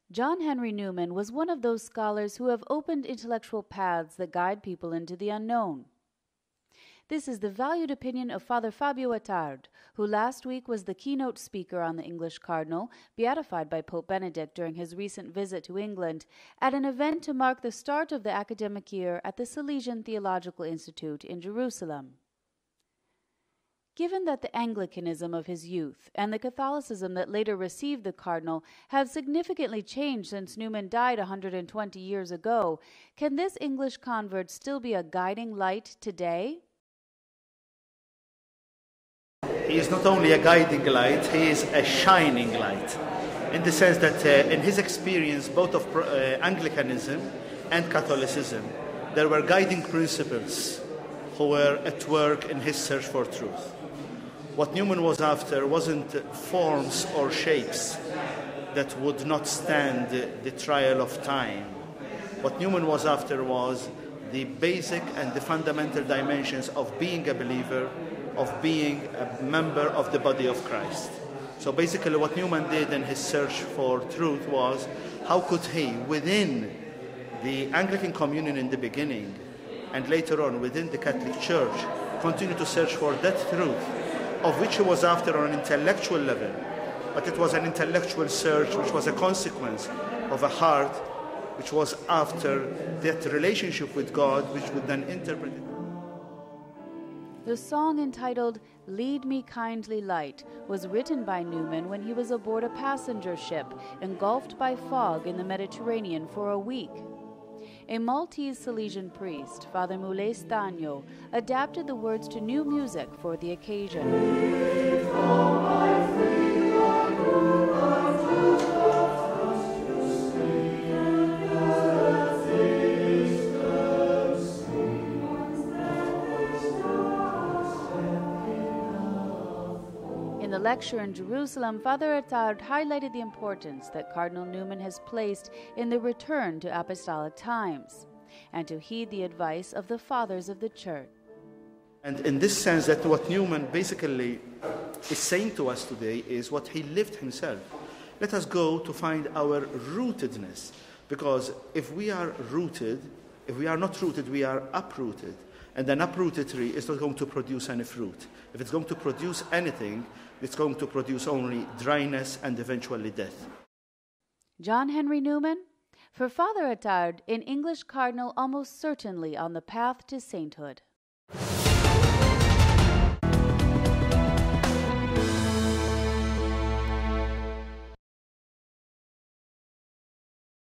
John Henry Newman was one of those scholars who have opened intellectual paths that guide people into the unknown. This is the valued opinion of Father Fabio Attard, who last week was the keynote speaker on the English cardinal, beatified by Pope Benedict during his recent visit to England, at an event to mark the start of the academic year at the Salesian Theological Institute in Jerusalem. Given that the Anglicanism of his youth and the Catholicism that later received the cardinal have significantly changed since Newman died 120 years ago, can this English convert still be a guiding light today? He is not only a guiding light, he is a shining light, in the sense that in his experience both of Anglicanism and Catholicism, there were guiding principles who were at work in his search for truth. What Newman was after wasn't forms or shapes that would not stand the trial of time. What Newman was after was the basic and the fundamental dimensions of being a believer, of being a member of the body of Christ. So basically what Newman did in his search for truth was, how could he, within the Anglican communion in the beginning, and later on within the Catholic Church, continue to search for that truth, of which he was after on an intellectual level, but it was an intellectual search which was a consequence of a heart which was after that relationship with God, which would then interpret it. The song entitled "Lead Me Kindly Light" was written by Newman when he was aboard a passenger ship engulfed by fog in the Mediterranean for a week. A Maltese Salesian priest, Father Mulè Stagno, adapted the words to new music for the occasion. In the lecture in Jerusalem, Father Attard highlighted the importance that Cardinal Newman has placed in the return to apostolic times, and to heed the advice of the Fathers of the Church. And in this sense, that what Newman basically is saying to us today is what he lived himself. Let us go to find our rootedness, because if we are rooted, if we are not rooted, we are uprooted. And an uprooted tree is not going to produce any fruit. If it's going to produce anything, it's going to produce only dryness and eventually death. John Henry Newman? For Father Attard, an English cardinal almost certainly on the path to sainthood.